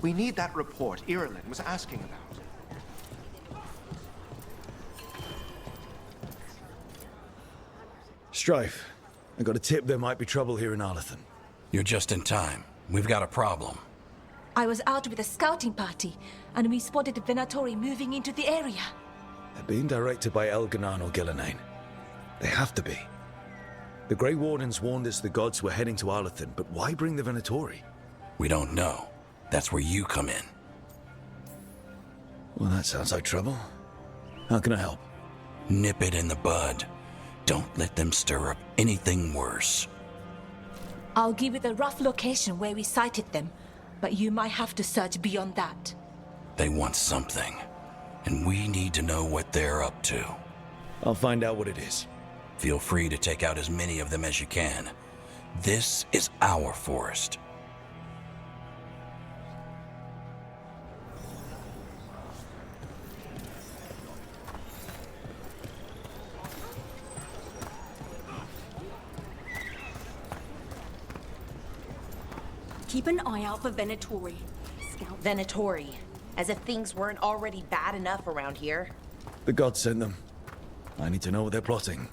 We need that report Irulan was asking about. Strife, I got a tip there might be trouble here in Arlathan. You're just in time. We've got a problem. I was out with a scouting party, and we spotted the Venatori moving into the area. They're being directed by Elganan or Gillenane. They have to be. The Grey Wardens warned us the gods were heading to Arlathan, but why bring the Venatori? We don't know. That's where you come in. Well, that sounds like trouble. How can I help? Nip it in the bud. Don't let them stir up anything worse. I'll give you the rough location where we sighted them, but you might have to search beyond that. They want something, and we need to know what they're up to. I'll find out what it is. Feel free to take out as many of them as you can. This is our forest. Keep an eye out for Venatori. Scout Venatori. As if things weren't already bad enough around here. The gods sent them. I need to know what they're plotting.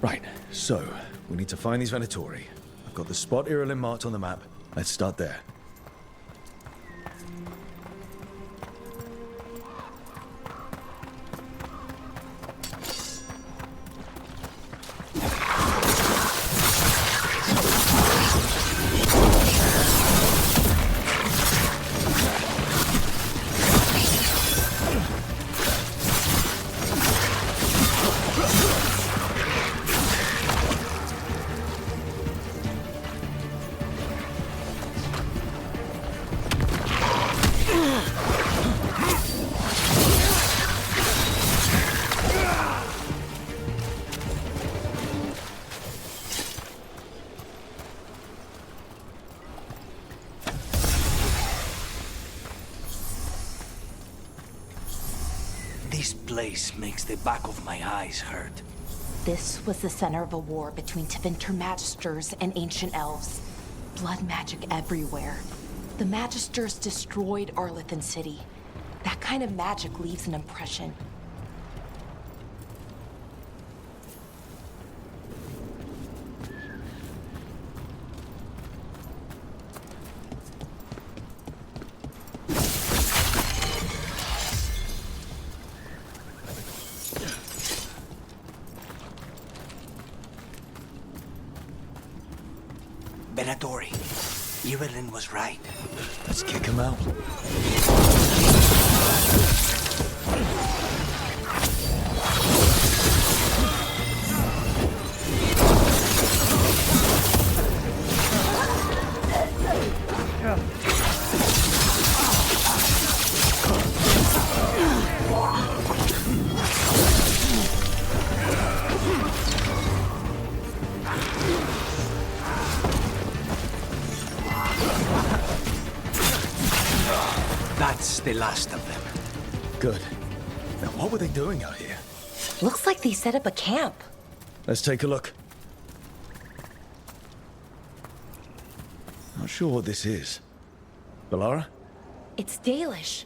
Right, so, we need to find these Venatori. I've got the spot Irulan marked on the map. Let's start there. This place makes the back of my eyes hurt. This was the center of a war between Tevinter Magisters and ancient elves. Blood magic everywhere. The Magisters destroyed Arlathan City. That kind of magic leaves an impression. Venatori. Irulan was right. Let's kick him out. That's the last of them. Good. Now, what were they doing out here? Looks like they set up a camp. Let's take a look. Not sure what this is. Balara? It's Dalish.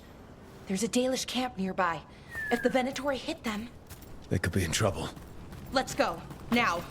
There's a Dalish camp nearby. If the Venatori hit them... They could be in trouble. Let's go. Now.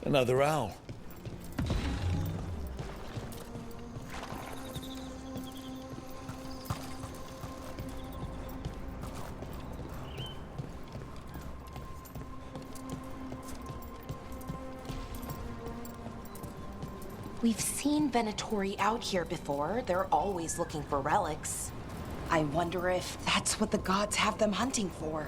Another owl. We've seen Venatori out here before. They're always looking for relics. I wonder if that's what the gods have them hunting for.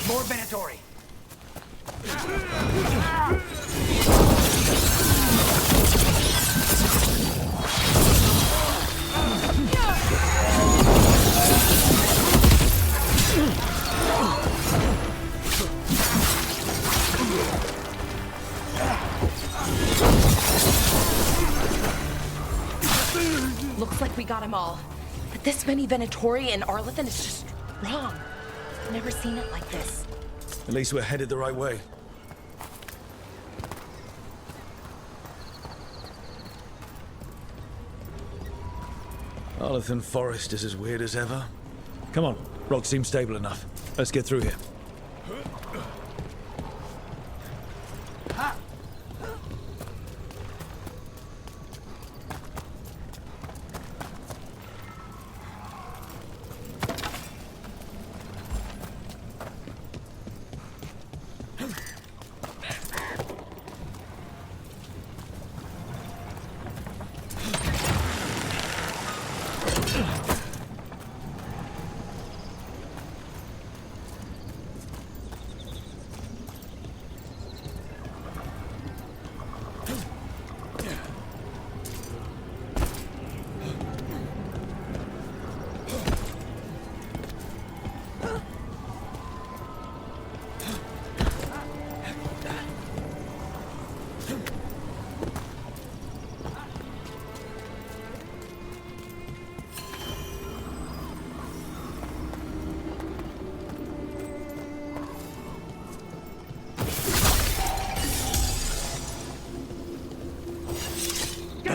More Venatori. Looks like we got them all. But this many Venatori in Arlithan is just wrong. I've never seen it like this. At least we're headed the right way. Arlithan Forest is as weird as ever. Come on, rock seems stable enough. Let's get through here.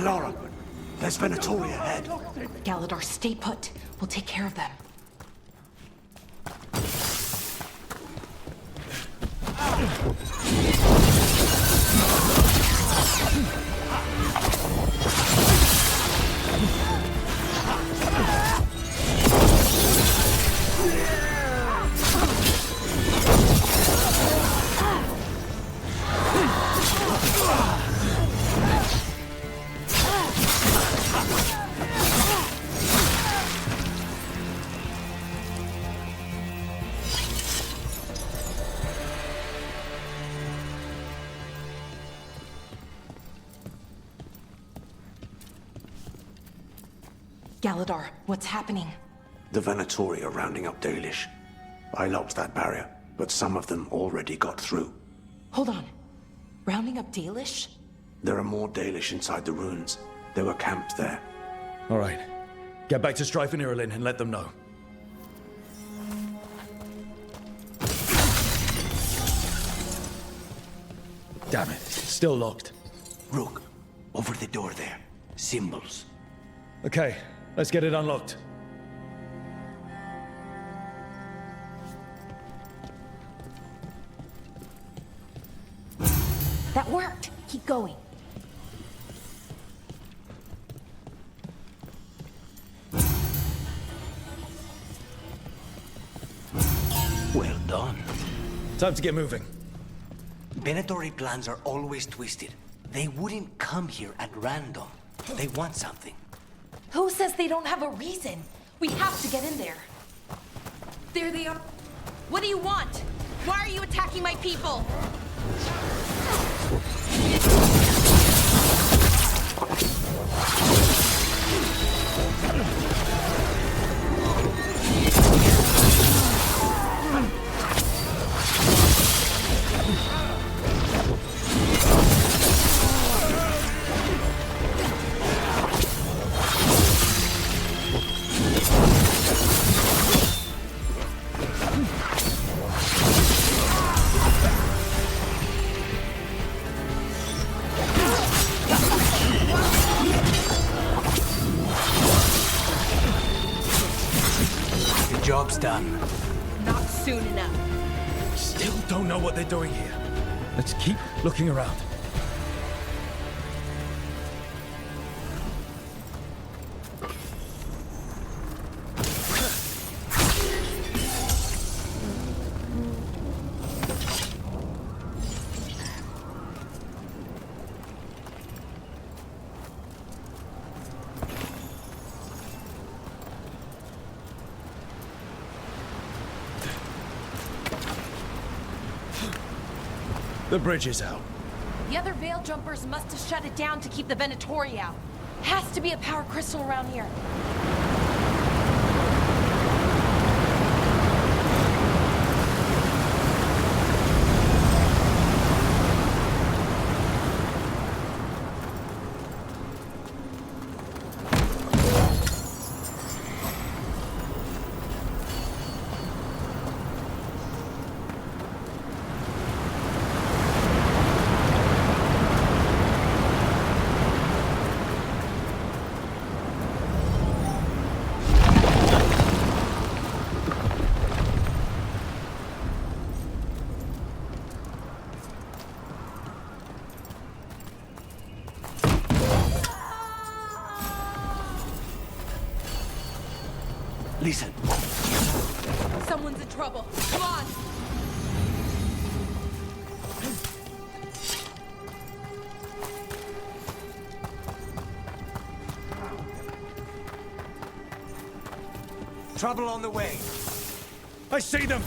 Laura, there's Venatori ahead. Galador, stay put. We'll take care of them. Galador, what's happening? The Venatori are rounding up Dalish. I locked that barrier, but some of them already got through. Hold on. Rounding up Dalish? There are more Dalish inside the ruins. They were camped there. All right. Get back to Strife and Irulan and let them know. Damn it. Still locked. Rook, over the door there. Symbols. Okay, let's get it unlocked. That worked. Keep going. Well done. Time to get moving. Venatori plans are always twisted. They wouldn't come here at random. They want something. Who says they don't have a reason? We have to get in there. There they are. What do you want? Why are you attacking my people? done. Not soon enough. Still don't know what they're doing here. Let's keep looking around. The bridge is out. The other Veil Jumpers must have shut it down to keep the Venatori out. Has to be a power crystal around here. Listen. Someone's in trouble. Come on! Trouble on the way. I see them!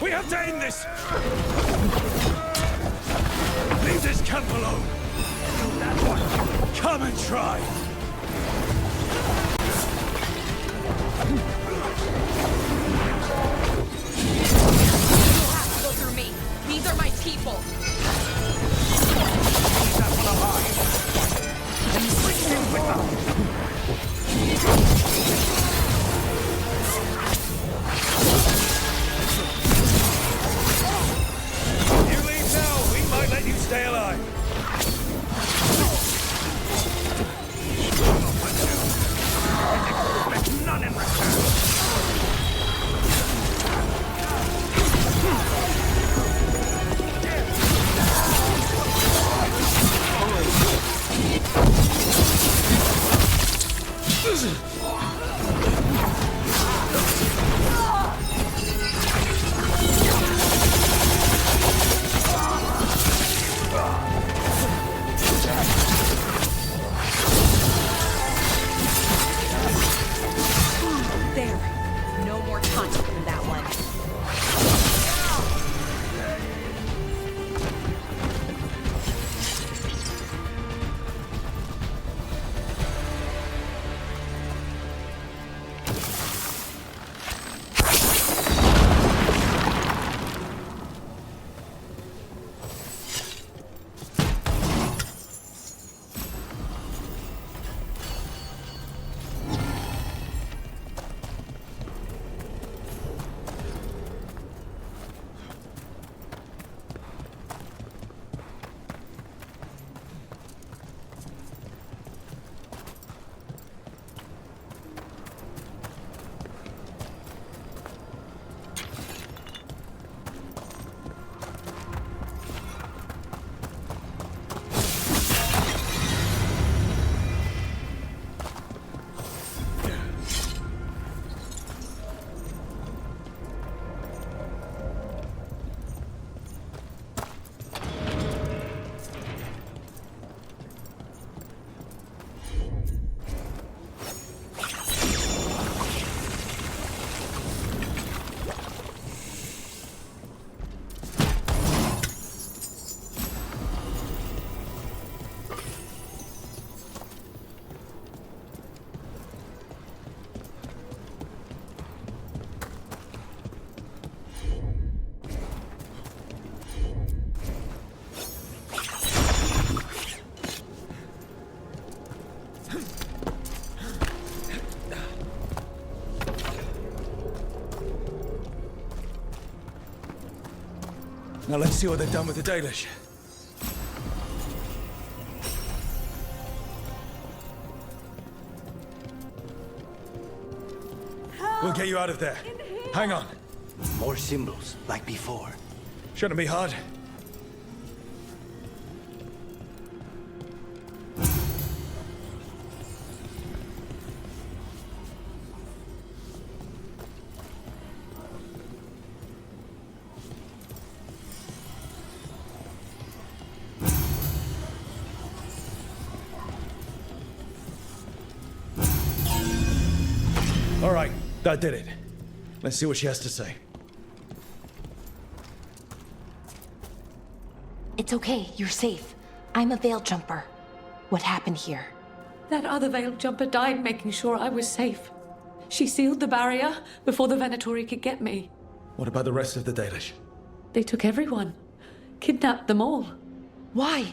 We have to end this! Leave this camp alone! Come and try! You'll have to go through me. These are my people. You leave now, we might let you stay alive. None in return. There. No more contact from that one. Now let's see what they've done with the Dalish. We'll get you out of there. In here! Hang on. More symbols, like before. Shouldn't be hard. All right, that did it. Let's see what she has to say. It's okay, you're safe. I'm a veil jumper. What happened here? That other veiled jumper died making sure I was safe. She sealed the barrier before the Venatori could get me. What about the rest of the Dalish? They took everyone. Kidnapped them all. Why?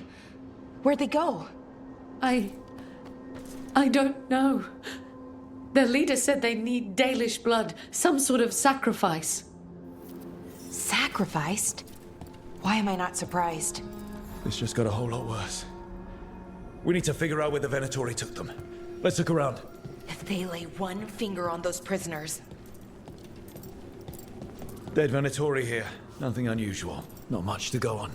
Where'd they go? I don't know. Their leader said they need Dalish blood, some sort of sacrifice. Sacrificed? Why am I not surprised? This just got a whole lot worse. We need to figure out where the Venatori took them. Let's look around. If they lay one finger on those prisoners... Dead Venatori here. Nothing unusual. Not much to go on.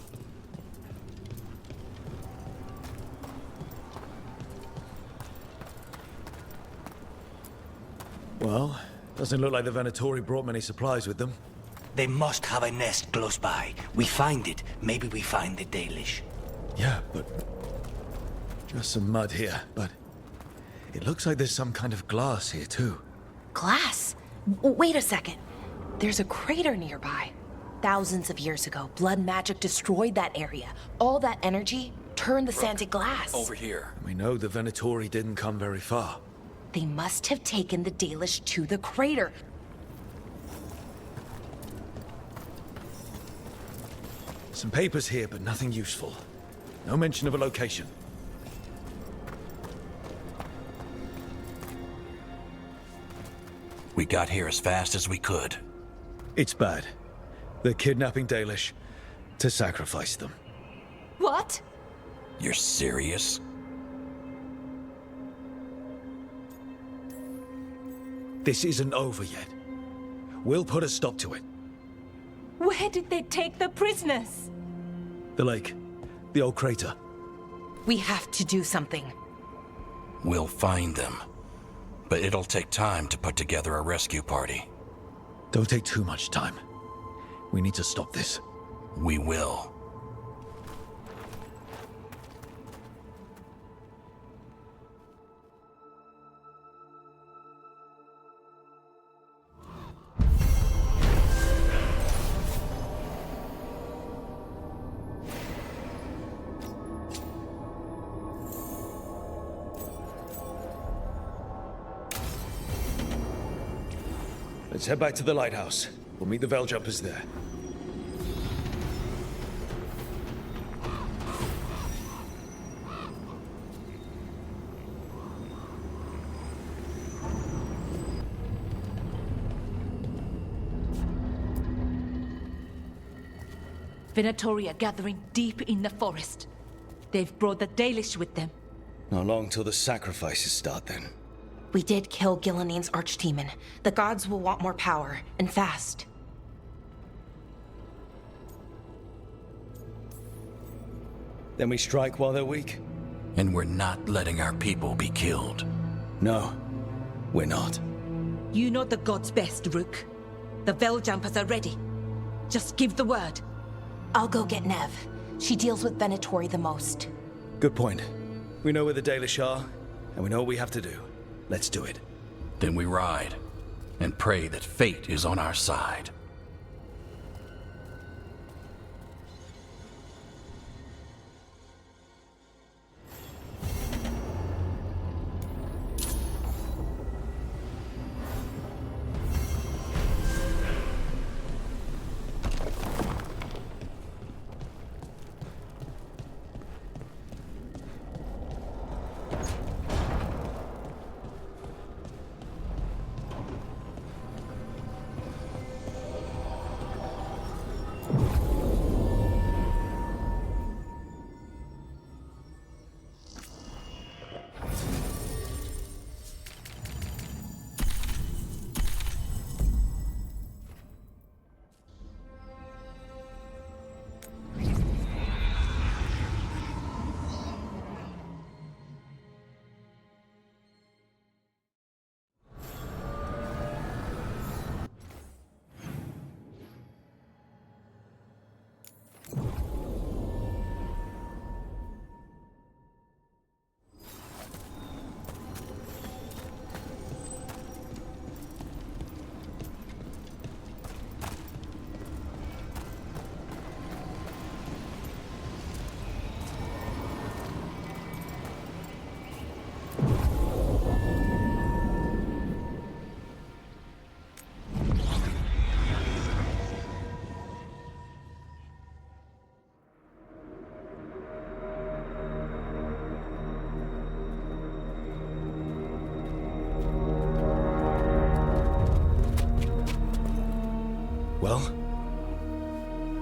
Well, doesn't look like the Venatori brought many supplies with them. They must have a nest close by. We find it, maybe we find the Dalish. Yeah, but... just some mud here, but... it looks like there's some kind of glass here, too. Glass? Wait a second. There's a crater nearby. Thousands of years ago, blood magic destroyed that area. All that energy turned the sand to glass. Over here. We know the Venatori didn't come very far. They must have taken the Dalish to the crater. Some papers here, but nothing useful. No mention of a location. We got here as fast as we could. It's bad. They're kidnapping Dalish to sacrifice them. What? You're serious? This isn't over yet. We'll put a stop to it. Where did they take the prisoners? The lake. The old crater. We have to do something. We'll find them. But it'll take time to put together a rescue party. Don't take too much time. We need to stop this. We will. Let's head back to the lighthouse. We'll meet the Veil Jumpers there. Venatori are gathering deep in the forest. They've brought the Dalish with them. Not long till the sacrifices start then. We did kill Gillening's archdemon. The gods will want more power, and fast. Then we strike while they're weak? And we're not letting our people be killed. No, we're not. You know the gods best, Rook. The Veil Jumpers are ready. Just give the word. I'll go get Nev. She deals with Venatori the most. Good point. We know where the Dalish are, and we know what we have to do. Let's do it. Then we ride, and pray that fate is on our side.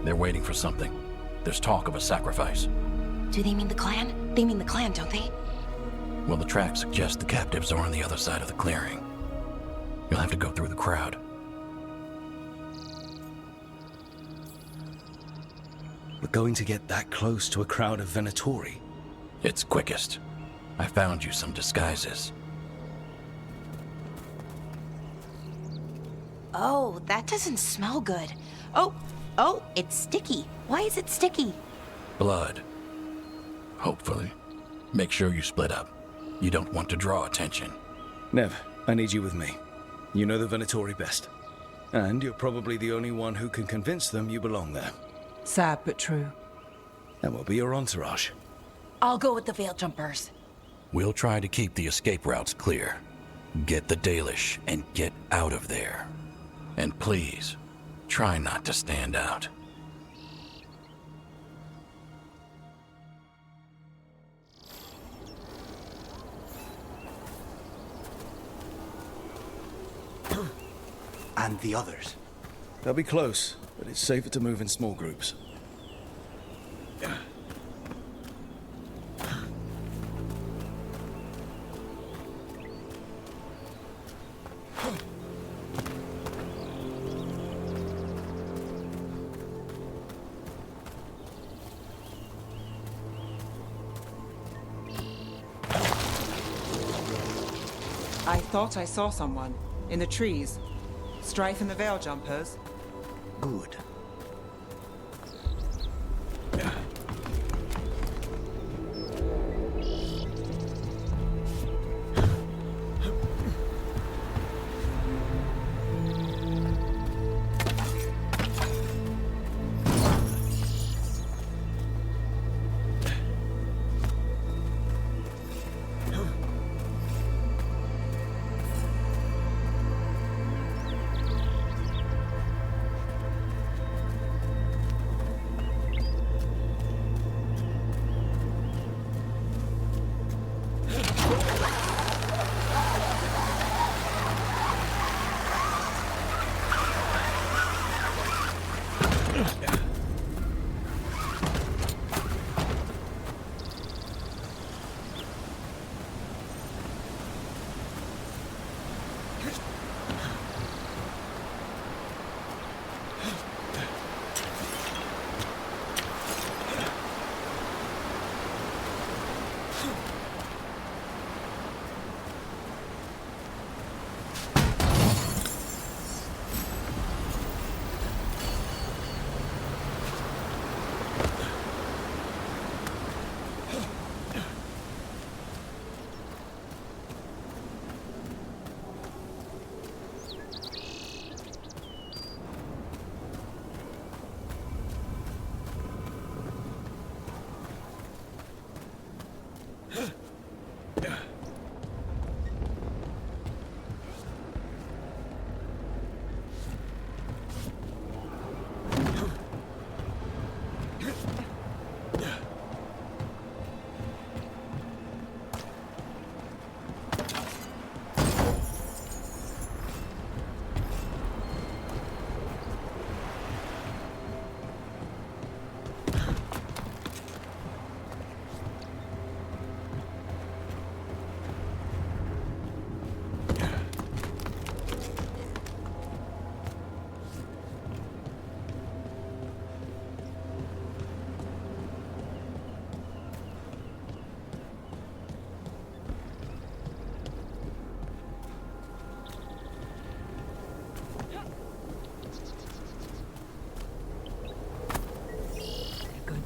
They're waiting for something. There's talk of a sacrifice. Do they mean the clan? They mean the clan, don't they? Well, the tracks suggest the captives are on the other side of the clearing. You'll have to go through the crowd. We're going to get that close to a crowd of Venatori. It's quickest. I found you some disguises. Oh, that doesn't smell good. Oh, it's sticky. Why is it sticky? Blood. Hopefully. Make sure you split up. You don't want to draw attention. Nev, I need you with me. You know the Venatori best. And you're probably the only one who can convince them you belong there. Sad but true. And we'll be your entourage. I'll go with the veil jumpers. We'll try to keep the escape routes clear. Get the Dalish and get out of there. And please, try not to stand out. And the others? They'll be close, but it's safer to move in small groups. I thought I saw someone. In the trees. Strife and the veil jumpers. Good.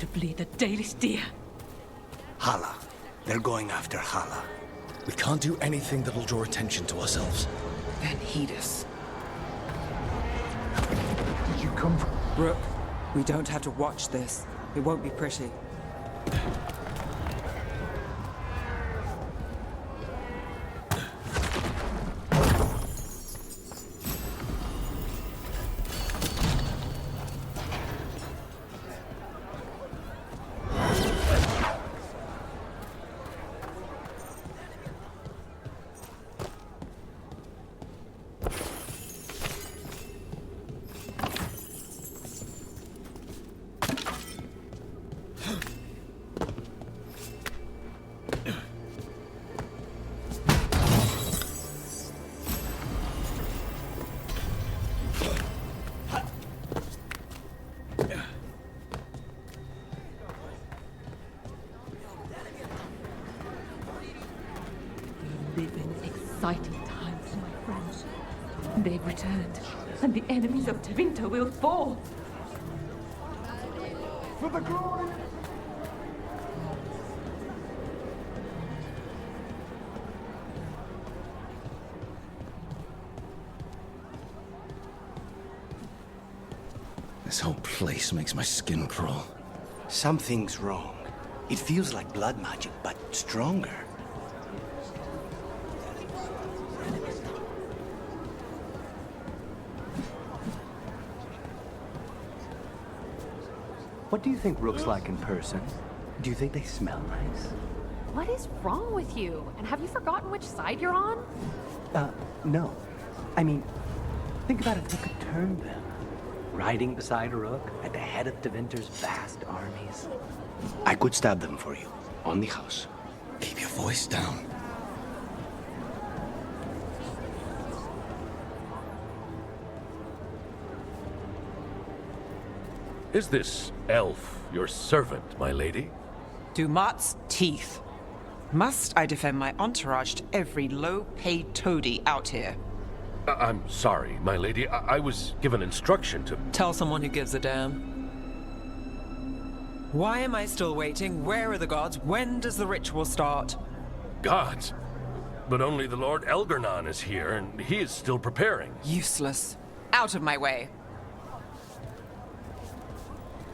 To bleed the Dalish deer. Hala. They're going after Hala. We can't do anything that'll draw attention to ourselves. Then heed us. Did you come from... Brooke, we don't have to watch this. It won't be pretty. exciting times, my friends. They've returned, and the enemies of Tevinter will fall. For the glory! This whole place makes my skin crawl. Something's wrong. It feels like blood magic, but stronger. What do you think Rook's like in person? Do you think they smell nice? What is wrong with you? And have you forgotten which side you're on? No. I mean, think about if you could turn them. Riding beside a Rook at the head of Tevinter's vast armies. I could stab them for you, on the house. Keep your voice down. Is this elf your servant, my lady? Dumat's teeth. Must I defend my entourage to every low-paid toady out here? I'm sorry, my lady. I was given instruction to... Tell someone who gives a damn. Why am I still waiting? Where are the gods? When does the ritual start? Gods? But only the Lord Elgarnon is here, and he is still preparing. Useless. Out of my way.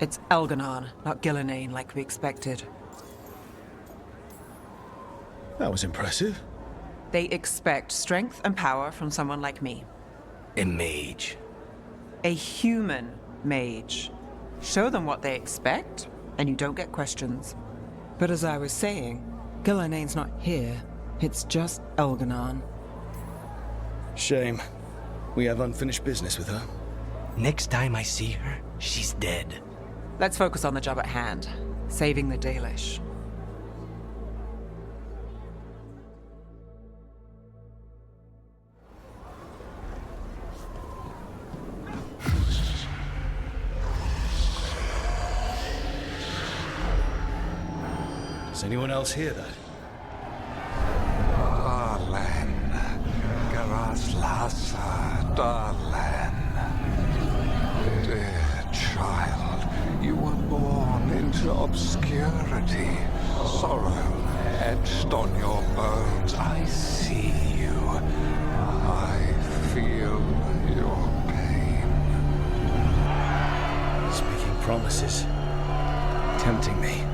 It's Elgarnon, not Gillenane like we expected. That was impressive. They expect strength and power from someone like me. A mage. A human mage. Show them what they expect, and you don't get questions. But as I was saying, Gillenane's not here. It's just Elgarnon. Shame. We have unfinished business with her. Next time I see her, she's dead. Let's focus on the job at hand. Saving the Dalish. Does anyone else hear that? Darlen, Garaslasa, Darlen. Dear child, you were born into obscurity. Sorrow etched on your bones. I see you. I feel your pain. He's making promises. Tempting me.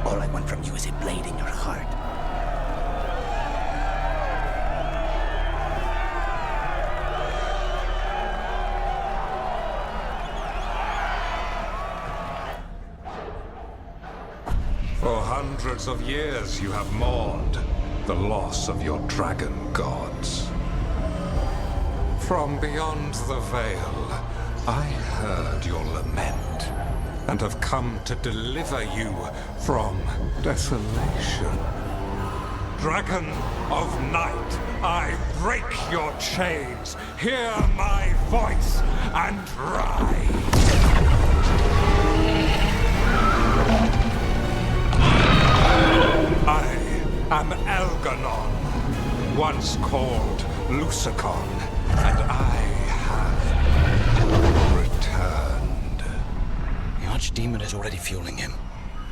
All I want from you is a blade in your heart. For hundreds of years you have mourned the loss of your dragon gods. From beyond the veil, I heard your lament and have come to deliver you from desolation. Dragon of night, I break your chains. Hear my voice and ride. I am Elgarnon, once called Lucicon, and I have returned. The Archdemon is already fueling him.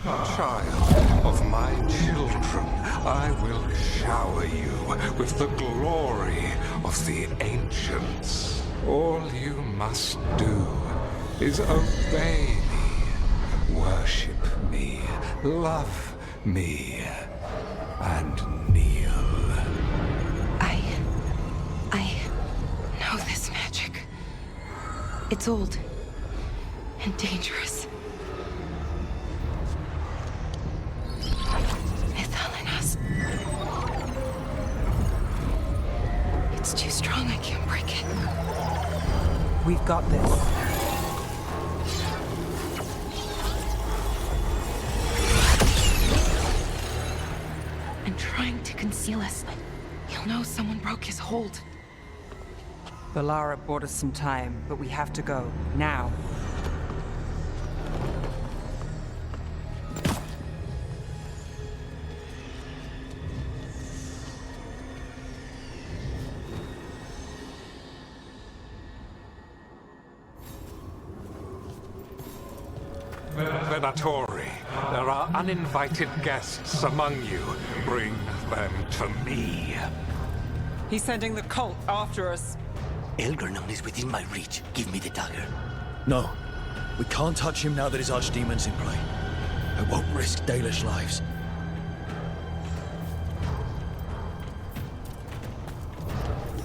Child of my children, I will shower you with the glory of the ancients. All you must do is obey me, worship me, love me, and kneel. I know this magic. It's old and dangerous. Mythalinas. It's too strong, I can't break it. We've got this. And trying to conceal us. He'll know someone broke his hold. Valara bought us some time, but we have to go. Now. Venatori, there are uninvited guests among you. Bring them to me. He's sending the cult after us. Elgarnon is within my reach. Give me the dagger. No. We can't touch him now that his archdemon's in play. I won't risk Dalish lives.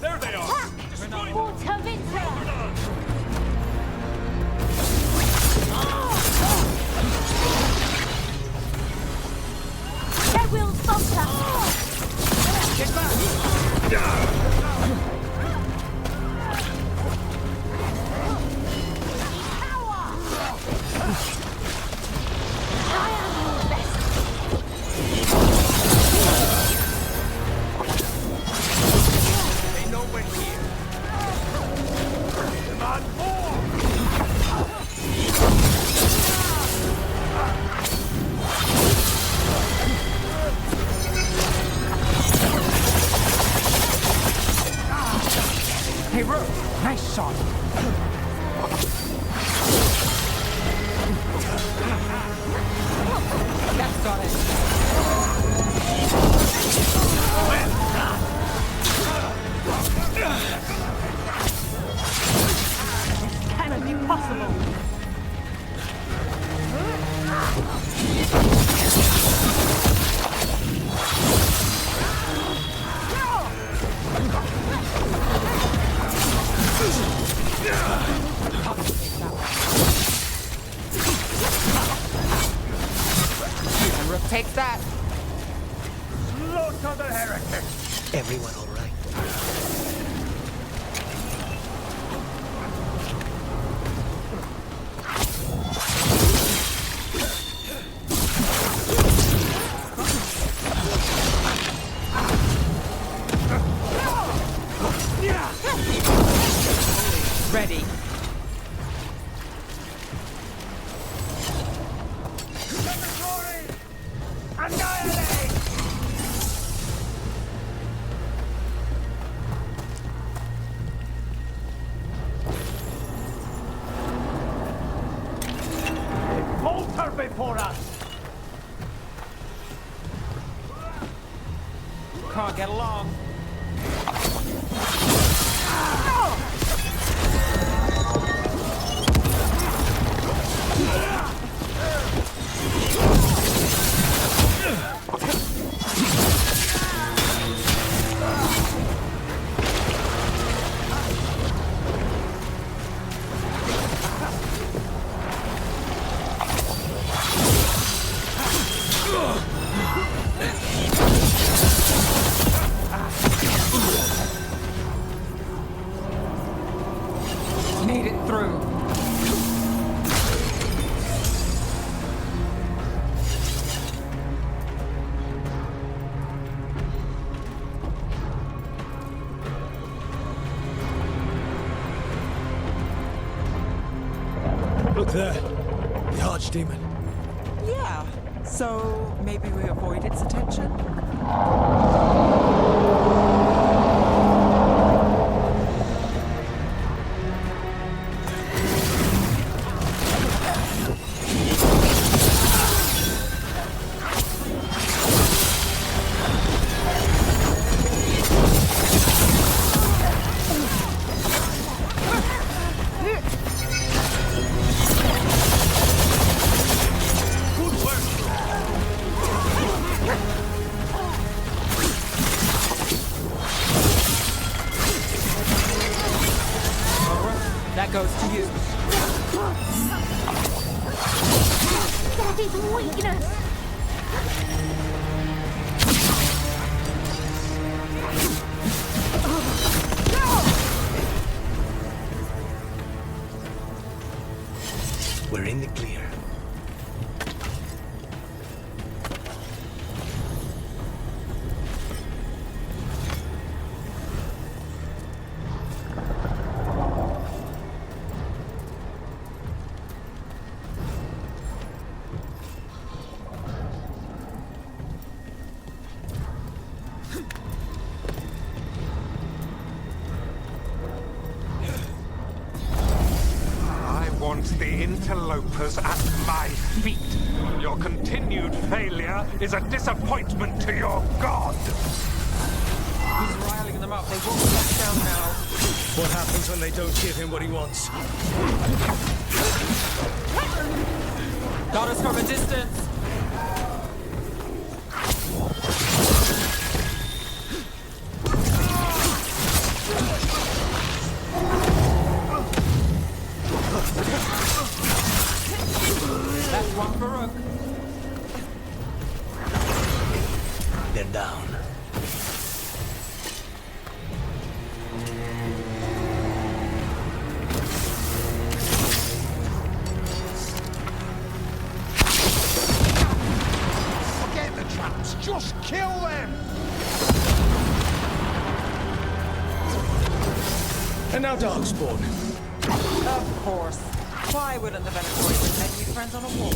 There they are! Destroy them! They will stop us! Get back! They know we're here. Demand more! Hey, Rook, nice shot. That's got it. Cannot be possible! And Rook takes that. Slaughter the heretic! Everyone all right? Ready. Annihilate! Falter before us! Can't get along. Made it through. Look there. The archdemon. Yeah. So maybe we avoid its attention? That goes to you. That is weakness! We're in the clear. I want the interlopers at my feet. Your continued failure is a disappointment to your god. He's riling them up. They won't back down now. What happens when they don't give him what he wants? Got us from a distance. That's one for Rook. They're down. Forget the traps. Just kill them. And now Darkspawn. Of course. Why wouldn't the Venatori pretend you friends on a wall?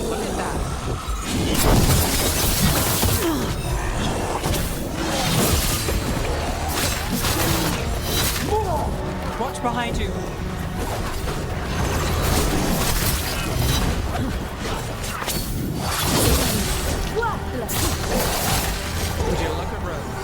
Look at that. Watch behind you. Would you look at Rose?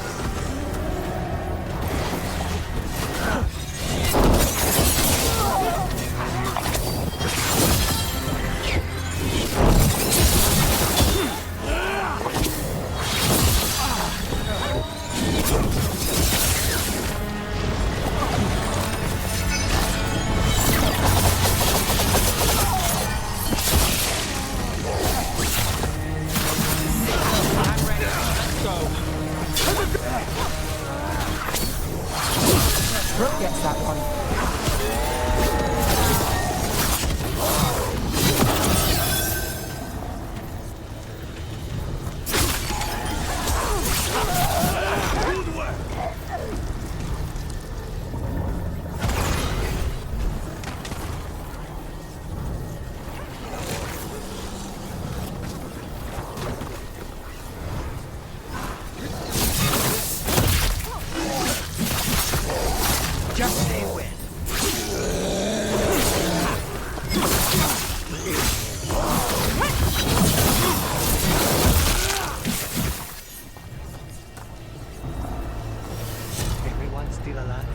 I'm ready. Let's go. Brooke gets that one. Just stay away. Everyone still alive?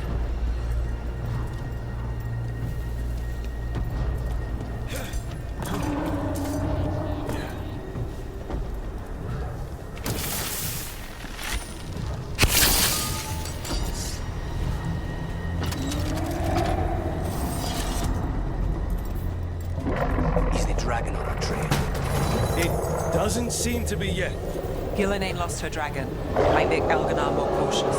Is the dragon on our trail? It doesn't seem to be yet. Gillenane lost her dragon. Might make Elganar more cautious.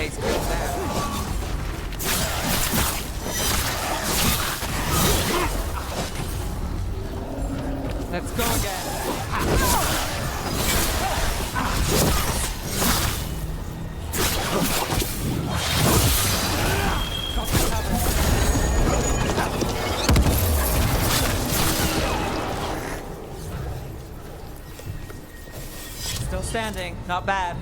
tastes good there. Let's go again. Still standing, not bad.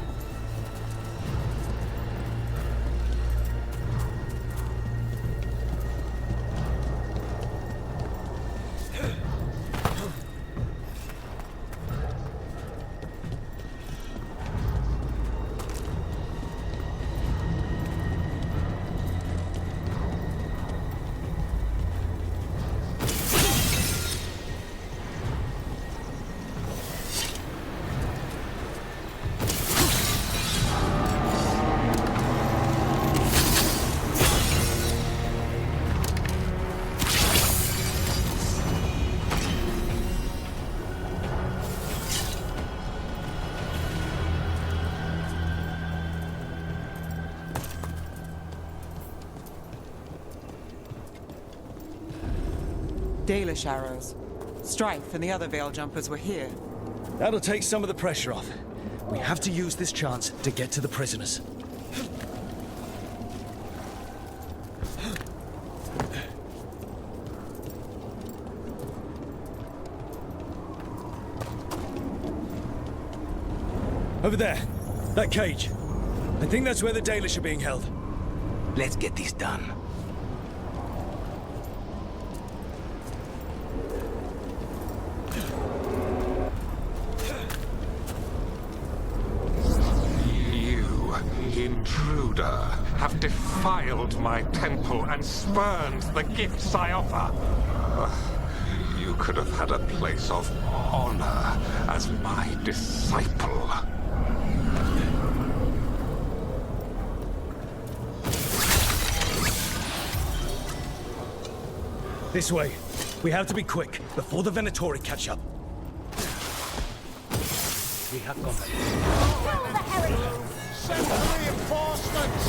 Dalish arrows. Strife and the other Veil Jumpers were here. That'll take some of the pressure off. We have to use this chance to get to the prisoners. Over there. That cage. I think that's where the Dalish are being held. Let's get this done. Intruder, have defiled my temple and spurned the gifts I offer. You could have had a place of honor as my disciple. This way. We have to be quick before the Venatori catch up. We have company. Kill the heretics! Send reinforcements!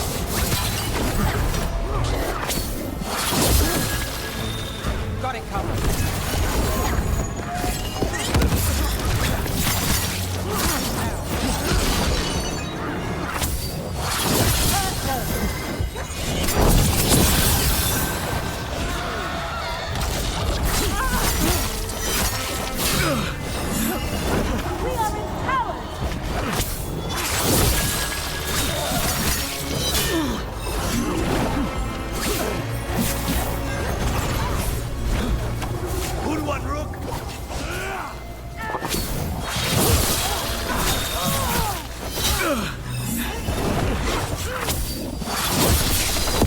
Got it covered.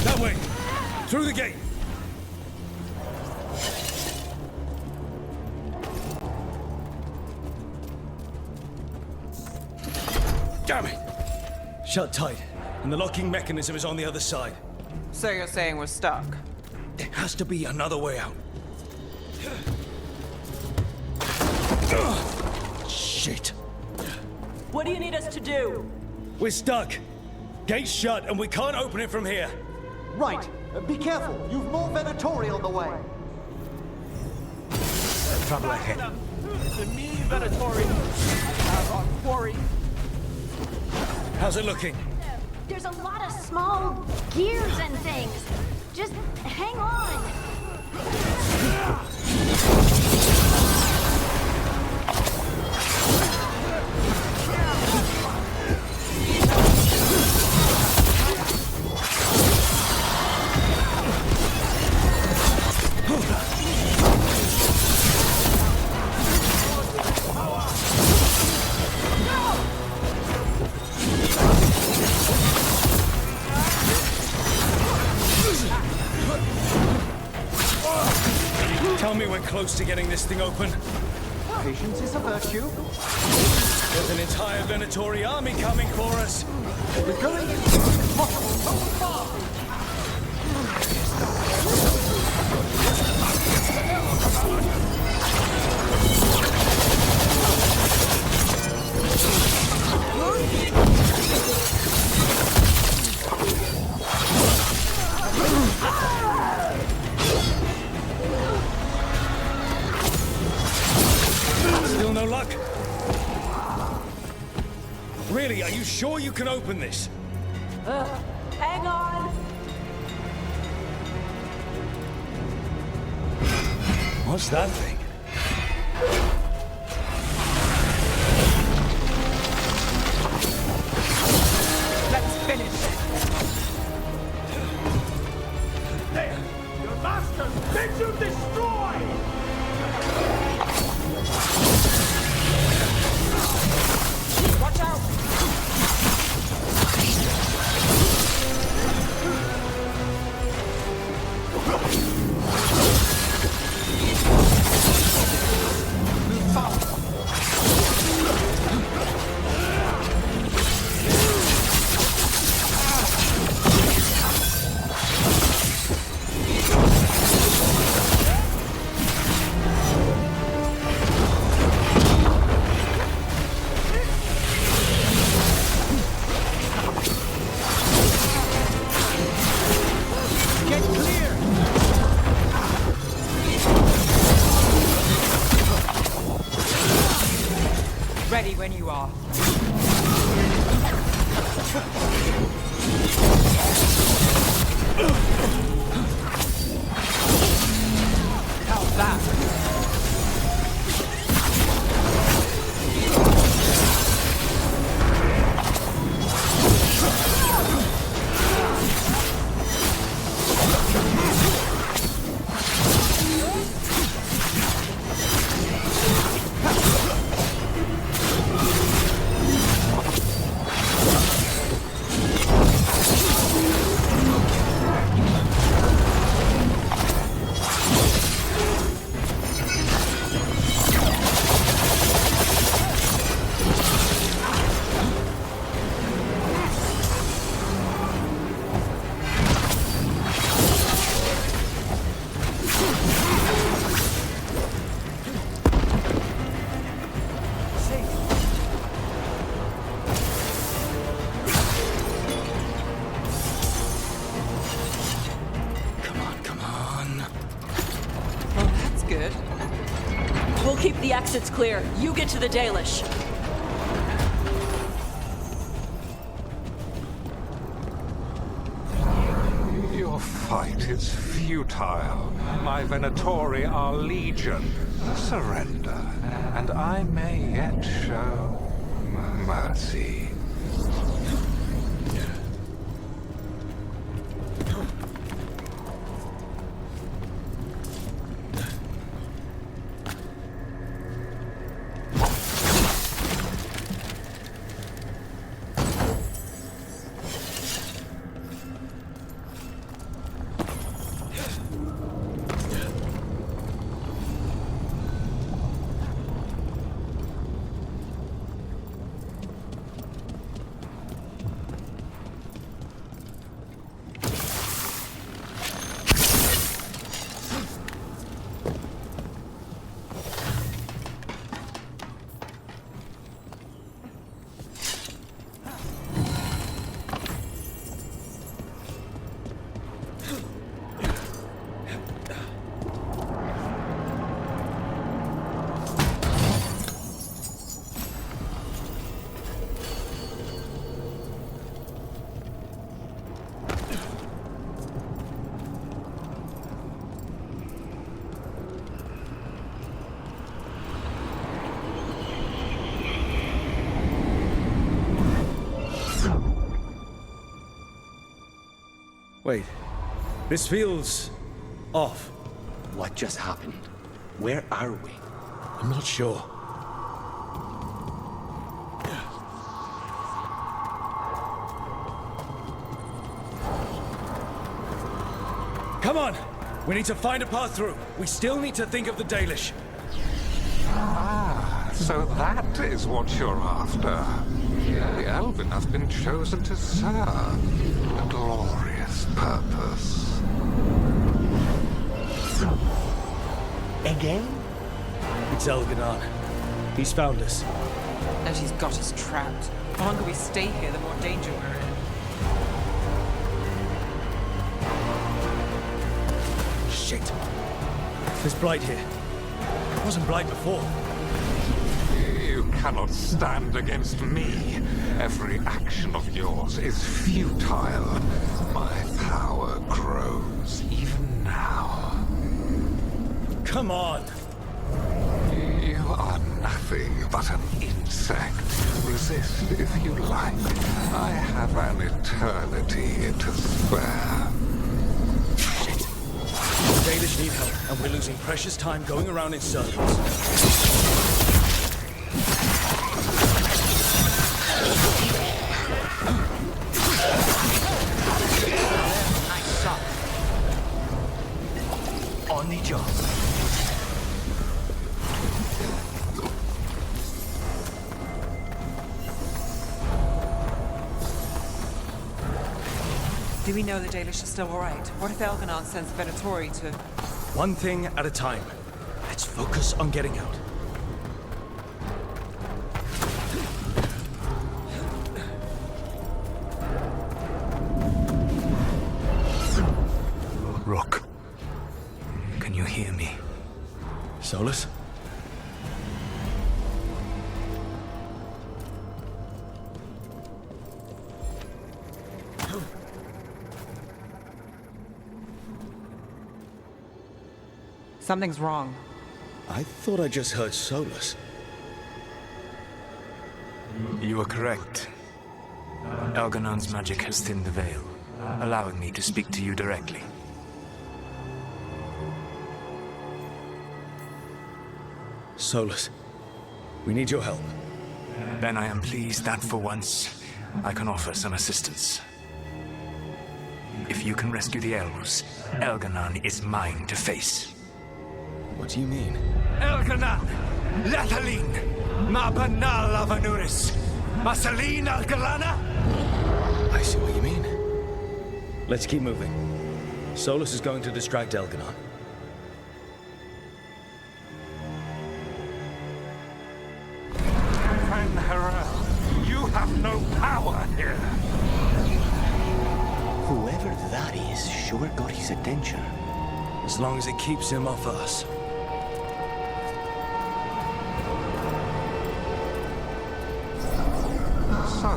That way! Through the gate! Damn it! Shut tight, and the locking mechanism is on the other side. So you're saying we're stuck? There has to be another way out. Shit. What do you need us to do? We're stuck. Gate's shut, and we can't open it from here. Right. Be careful. You've more Venatori on the way. Trouble ahead. To me, Venatori. I have our quarry. How's it looking? There's a lot of small gears and things. Just hang on. Tell me we're close to getting this thing open. Patience is a virtue. There's an entire Venatori army coming for us. We're going impossible so far. sure you can open this? Hang on. What's that thing? Let's finish it. There! Your master bids you destroy! Watch out! Move fast. Get clear! Ready when you are. How's that? Good. We'll keep the exits clear. You get to the Dalish. Your fight is futile. My Venatori are legion. Surrender, and I may yet show mercy. Wait. This feels off. What just happened? Where are we? I'm not sure. Come on! We need to find a path through. We still need to think of the Dalish. Ah, so that is what you're after. The Elven has been chosen to serve a glorious purpose. Again? It's Elganon. He's found us. And he's got us trapped. The longer we stay here, the more danger we're in. Shit. There's blight here. It wasn't blight before. You cannot stand against me. Every action of yours is futile. My power grows even now. Come on! You are nothing but an insect. Resist if you like. I have an eternity to spare. Shit. The Danish need help, and we're losing precious time going around in circles. Nice shot. On the job. Do we know the Dalish is still alright? What if Elganon sends Venatori to... One thing at a time. Let's focus on getting out. Rook, can you hear me? Solus? Something's wrong. I thought I just heard Solus. You are correct. Elganon's magic has thinned the veil, allowing me to speak to you directly. Solus, we need your help. Then I am pleased that for once, I can offer some assistance. If you can rescue the elves, Elganon is mine to face. What do you mean? Elganon! Lathaline! Ma banal avanuris! Masaline Algalana! I see what you mean. Let's keep moving. Solus is going to distract Elganon. Van Harel, you have no power here. Whoever that is sure got his attention. As long as it keeps him off us. So,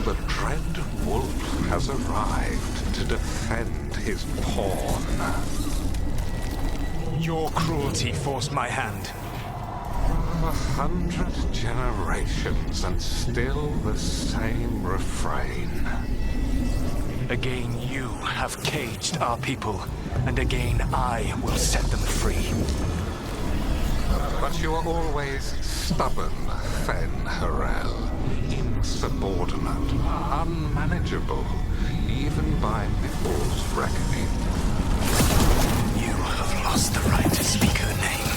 the Dread Wolf has arrived to defend his pawn. Your cruelty forced my hand. 100 generations and still the same refrain. Again, you have caged our people, and again I will set them free. But you are always stubborn, Fen Harel. Insubordinate, unmanageable, even by Miffle's reckoning. You have lost the right to speak her name.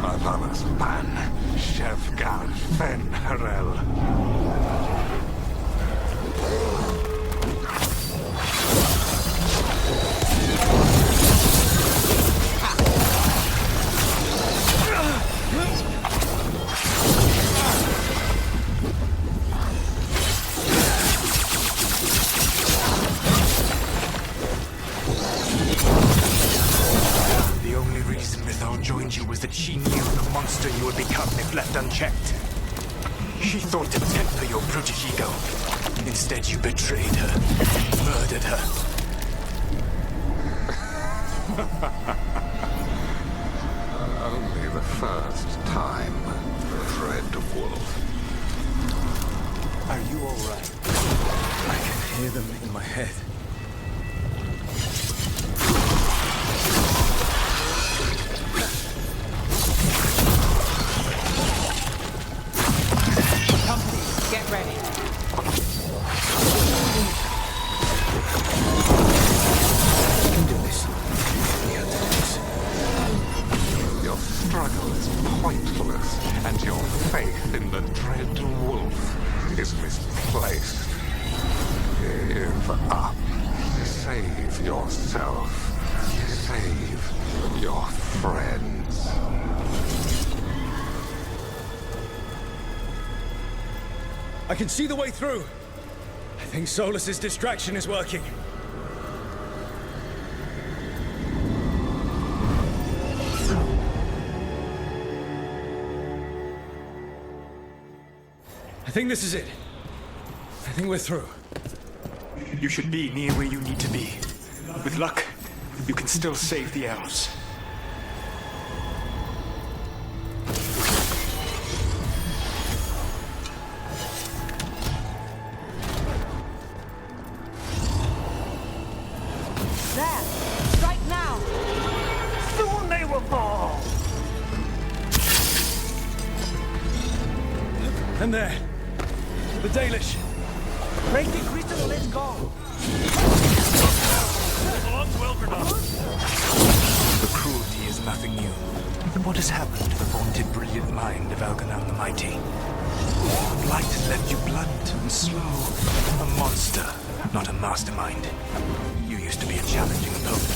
Avalas Ban, Shevgar Fen Harel. The only reason Mythal joined you was that she knew the monster you would become if left unchecked. She thought to temper your brutish ego. Instead, you betrayed her, murdered her. Only the first time, Dread Wolf. Are you alright? I can hear them in my head. Company, get ready. I can do this. We have to do this. Your struggle is pointless, and your faith in the Dread Wolf is misplaced. Give up. Save yourself. Save your friends. I can see the way through. I think Solus's distraction is working. I think this is it. I think we're through. You should be near where you need to be. With luck, you can still save the elves. There! Strike now! Soon they will fall! And there. The Dalish. Break the crystal, let's go! The cruelty is nothing new. What has happened to the vaunted brilliant mind of Elganon the Mighty? The blight has left you blunt and slow. A monster, not a mastermind. You used to be a challenging opponent.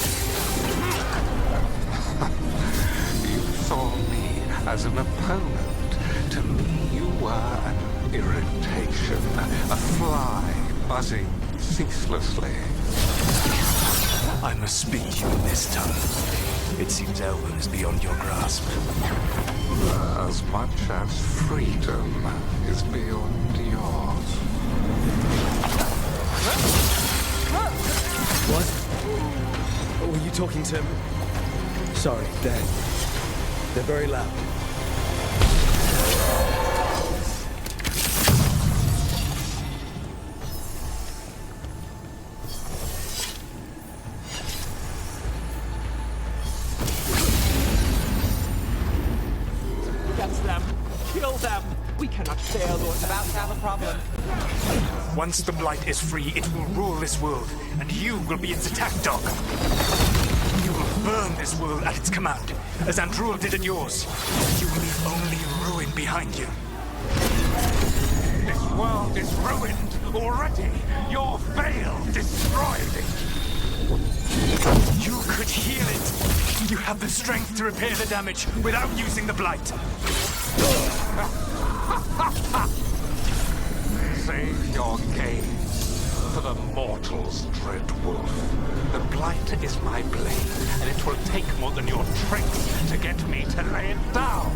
You saw me as an opponent. To me, you were an irritation, a fly buzzing ceaselessly. I must speak to you in this tongue. It seems Elven is beyond your grasp. As much as freedom is beyond yours. What? Were you talking to... Sorry, they're very loud. Catch them! Kill them! We cannot fail those about to have a problem. Once the blight is free, it will rule this world, and you will be its attack dog. You will burn this world at its command, as Andrul did at yours. You will leave only ruin behind you. This world is ruined already. Your veil destroyed it. You could heal it. You have the strength to repair the damage without using the blight. Save your gaze for the mortals, Dread Wolf. The blight is my blade, and it will take more than your tricks to get me to lay it down.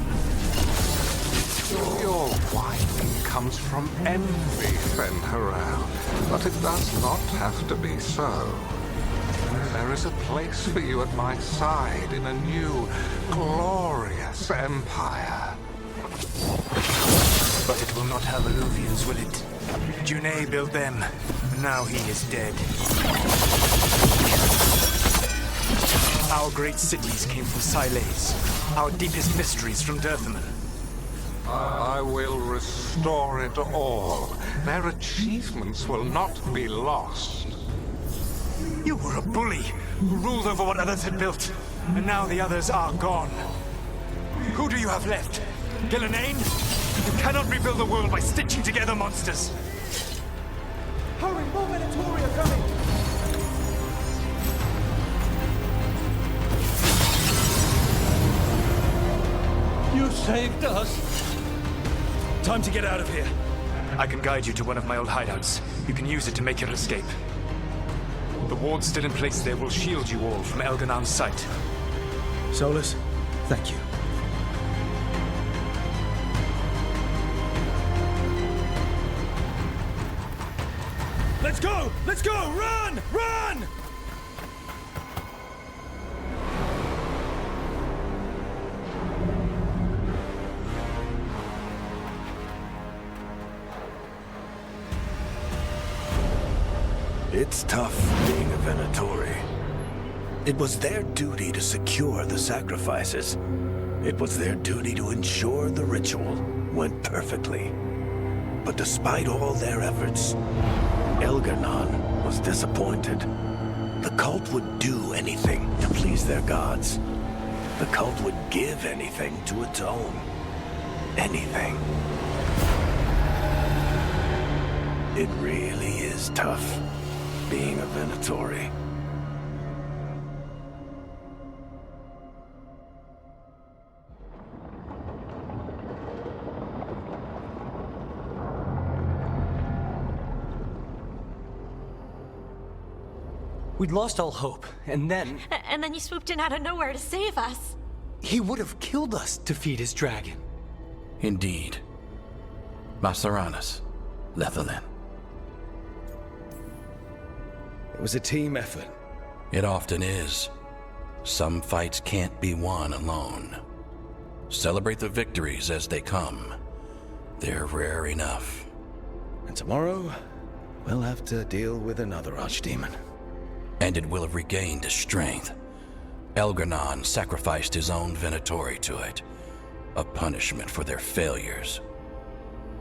Your whining comes from envy, Fen'Harel, but it does not have to be so. There is a place for you at my side in a new, glorious empire. But it will not have Alluvians, will it? Junei built them, and now he is dead. Our great cities came from Sileys, our deepest mysteries from Dirthaman. I will restore it all. Their achievements will not be lost. You were a bully who ruled over what others had built, and now the others are gone. Who do you have left? Gillenane? You cannot rebuild the world by stitching together monsters. Hurry, more Venatori are coming! You saved us! Time to get out of here. I can guide you to one of my old hideouts. You can use it to make your escape. The wards still in place there will shield you all from Elganon's sight. Solus, thank you. Let's go! Let's go! Run! Run! It's tough being a Venatori. It was their duty to secure the sacrifices. It was their duty to ensure the ritual went perfectly. But despite all their efforts, Elganon was disappointed. The cult would do anything to please their gods. The cult would give anything to atone. Anything. It really is tough being a Venatori. We'd lost all hope, and then... And then you swooped in out of nowhere to save us. He would have killed us to feed his dragon. Indeed. Masaranas, Lethalin. It was a team effort. It often is. Some fights can't be won alone. Celebrate the victories as they come. They're rare enough. And tomorrow, we'll have to deal with another archdemon. And it will have regained its strength. Elgar'nan sacrificed his own Venatori to it. A punishment for their failures.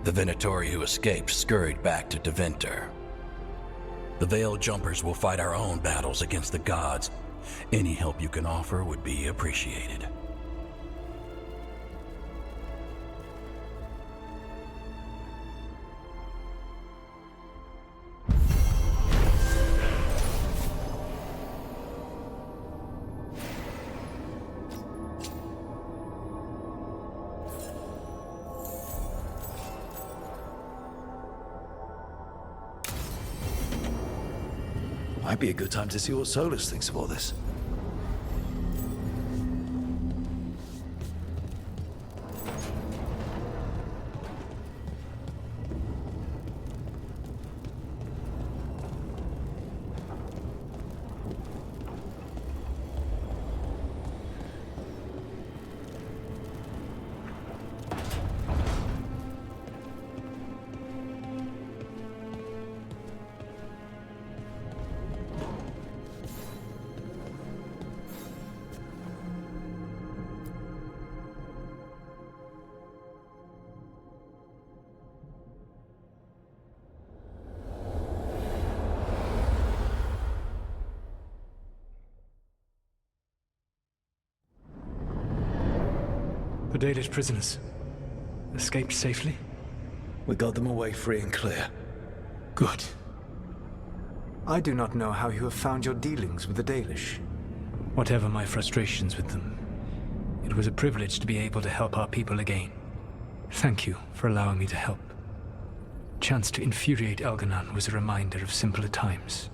The Venatori who escaped scurried back to Deventer. The Veil Jumpers will fight our own battles against the gods. Any help you can offer would be appreciated. Might be a good time to see what Solus thinks of all this. The Dalish prisoners escaped safely? We got them away free and clear. Good. I do not know how you have found your dealings with the Dalish. Whatever my frustrations with them, it was a privilege to be able to help our people again. Thank you for allowing me to help. Chance to infuriate Elgar'nan was a reminder of simpler times.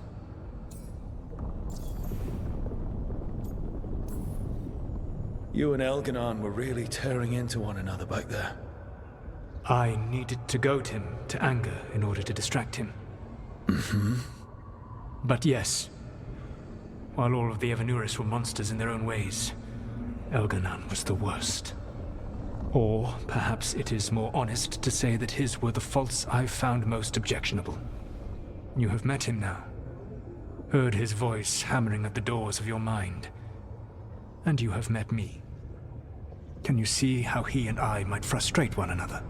You and Elgar'nan were really tearing into one another back there. I needed to goad him to anger in order to distract him. Mm-hmm. But yes, while all of the Evanuris were monsters in their own ways, Elgar'nan was the worst. Or perhaps it is more honest to say that his were the faults I've found most objectionable. You have met him now, heard his voice hammering at the doors of your mind, and you have met me. Can you see how he and I might frustrate one another?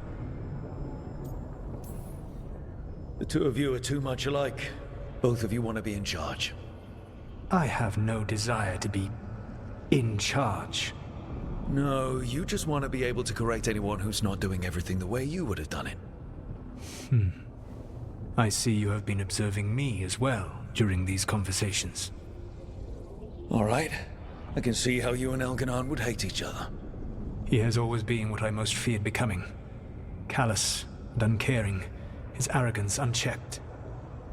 The two of you are too much alike. Both of you want to be in charge. I have no desire to be in charge. No, you just want to be able to correct anyone who's not doing everything the way you would have done it. I see you have been observing me as well during these conversations. All right. I can see how you and Elgar'nan would hate each other. He has always been what I most feared becoming. Callous and uncaring, his arrogance unchecked.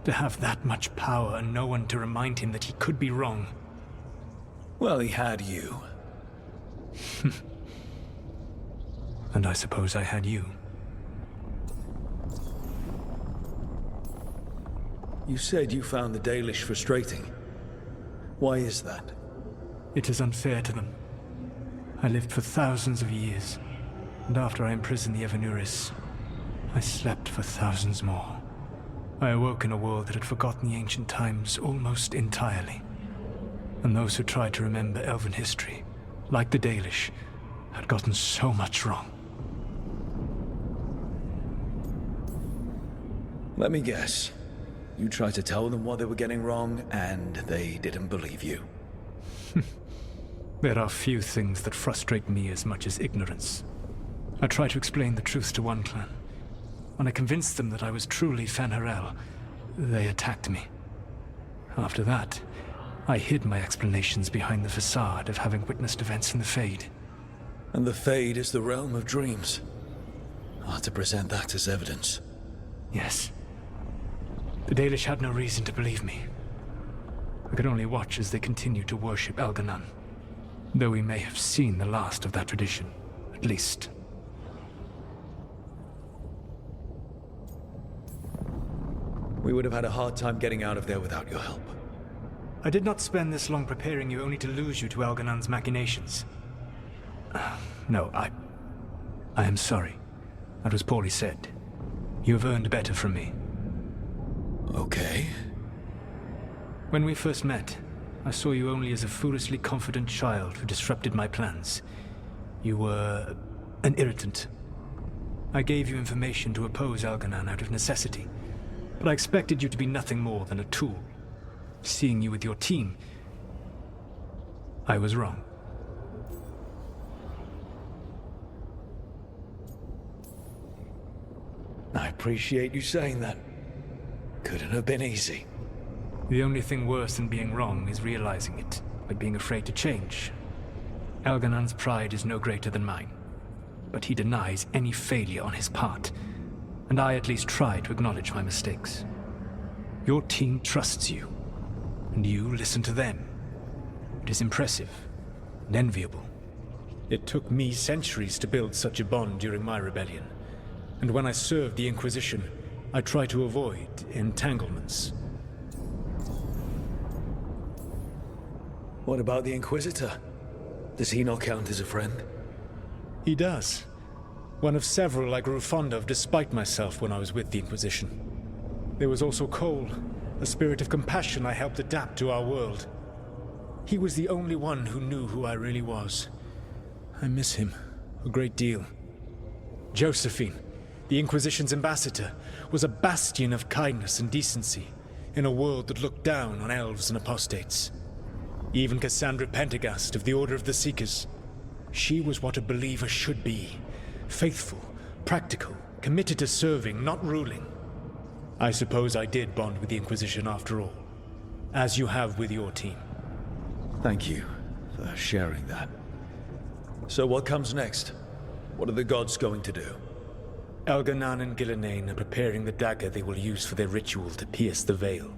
To have that much power and no one to remind him that he could be wrong. Well, he had you. And I suppose I had you. You said you found the Dalish frustrating. Why is that? It is unfair to them. I lived for thousands of years, and after I imprisoned the Evanuris, I slept for thousands more. I awoke in a world that had forgotten the ancient times almost entirely. And those who tried to remember Elven history, like the Dalish, had gotten so much wrong. Let me guess. You tried to tell them what they were getting wrong, and they didn't believe you. There are few things that frustrate me as much as ignorance. I tried to explain the truth to one clan. When I convinced them that I was truly Fen'Harel, they attacked me. After that, I hid my explanations behind the facade of having witnessed events in the Fade. And the Fade is the realm of dreams. Hard to present that as evidence. Yes. The Dalish had no reason to believe me. I could only watch as they continued to worship Elgar'nan. Though we may have seen the last of that tradition, at least. We would have had a hard time getting out of there without your help. I did not spend this long preparing you only to lose you to Elganon's machinations. No, I am sorry. That was poorly said. You have earned better from me. Okay. When we first met, I saw you only as a foolishly confident child who disrupted my plans. You were an irritant. I gave you information to oppose Elganon out of necessity, but I expected you to be nothing more than a tool. Seeing you with your team, I was wrong. I appreciate you saying that. Couldn't have been easy. The only thing worse than being wrong is realizing it, by being afraid to change. Elganon's pride is no greater than mine, but he denies any failure on his part, and I at least try to acknowledge my mistakes. Your team trusts you, and you listen to them. It is impressive and enviable. It took me centuries to build such a bond during my rebellion, and when I served the Inquisition, I tried to avoid entanglements. What about the Inquisitor? Does he not count as a friend? He does. One of several I grew fond of despite myself when I was with the Inquisition. There was also Cole, a spirit of compassion I helped adapt to our world. He was the only one who knew who I really was. I miss him a great deal. Josephine, the Inquisition's ambassador, was a bastion of kindness and decency in a world that looked down on elves and apostates. Even Cassandra Pendergast of the Order of the Seekers. She was what a believer should be. Faithful, practical, committed to serving, not ruling. I suppose I did bond with the Inquisition after all, as you have with your team. Thank you for sharing that. So what comes next? What are the gods going to do? Elganon and Gillenane are preparing the dagger they will use for their ritual to pierce the veil.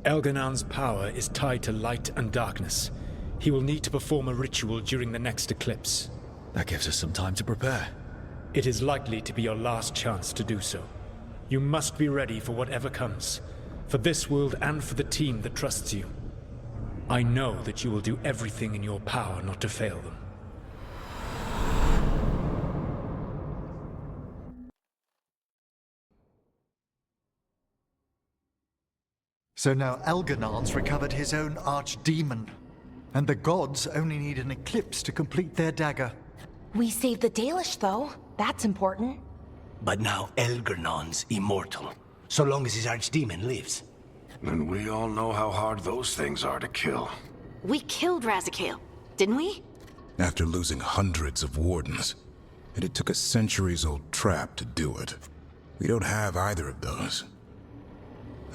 Elganon's power is tied to light and darkness. He will need to perform a ritual during the next eclipse. That gives us some time to prepare. It is likely to be your last chance to do so. You must be ready for whatever comes, for this world and for the team that trusts you. I know that you will do everything in your power not to fail them. So now Elganon's recovered his own archdemon, and the gods only need an eclipse to complete their dagger. We saved the Dalish, though. That's important. But now Elganon's immortal, so long as his archdemon lives. And we all know how hard those things are to kill. We killed Razikale, didn't we? After losing hundreds of wardens, and it took a centuries-old trap to do it. We don't have either of those.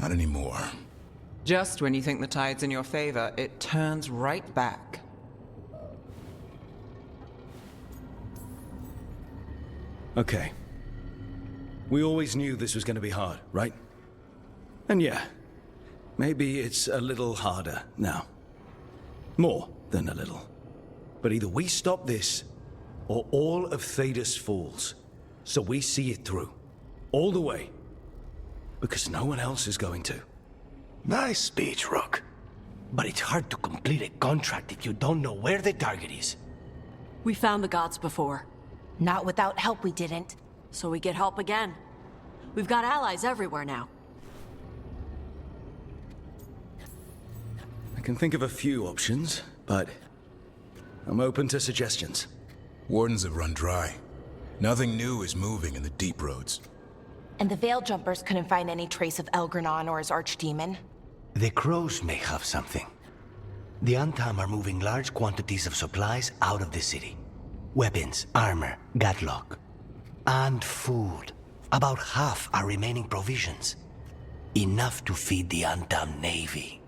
Not anymore. Just when you think the tide's in your favor, it turns right back. Okay. We always knew this was going to be hard, right? And yeah, maybe it's a little harder now. More than a little. But either we stop this, or all of Thedas falls. So we see it through. All the way. Because no one else is going to. Nice speech, Rook. But it's hard to complete a contract if you don't know where the target is. We found the gods before. Not without help, we didn't. So we get help again. We've got allies everywhere now. I can think of a few options, but I'm open to suggestions. Wardens have run dry. Nothing new is moving in the deep roads. And the Veil Jumpers couldn't find any trace of Elganon or his archdemon. The crows may have something. The Antam are moving large quantities of supplies out of the city. Weapons, armor, gatlock. And food. About half are remaining provisions. Enough to feed the Antam navy.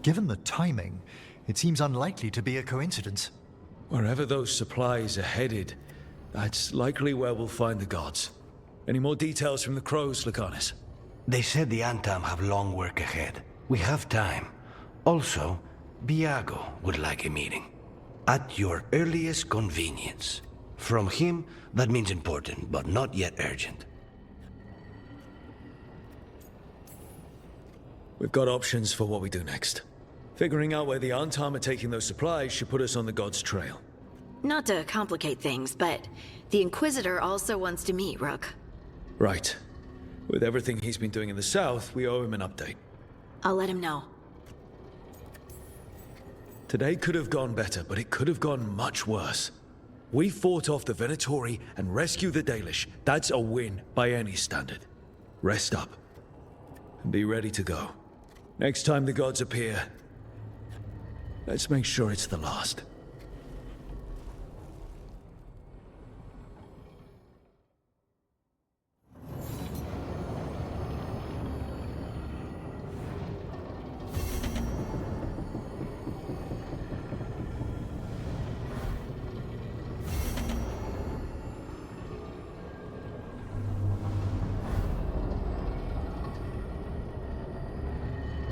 Given the timing, it seems unlikely to be a coincidence. Wherever those supplies are headed, that's likely where we'll find the gods. Any more details from the crows, Lucanus? They said the Antam have long work ahead. We have time. Also, Biago would like a meeting. At your earliest convenience. From him, that means important, but not yet urgent. We've got options for what we do next. Figuring out where the Antam are taking those supplies should put us on the God's trail. Not to complicate things, but the Inquisitor also wants to meet Rook. Right. With everything he's been doing in the south, we owe him an update. I'll let him know. Today could have gone better, but it could have gone much worse. We fought off the Venatori and rescued the Dalish. That's a win by any standard. Rest up. And be ready to go. Next time the gods appear, let's make sure it's the last.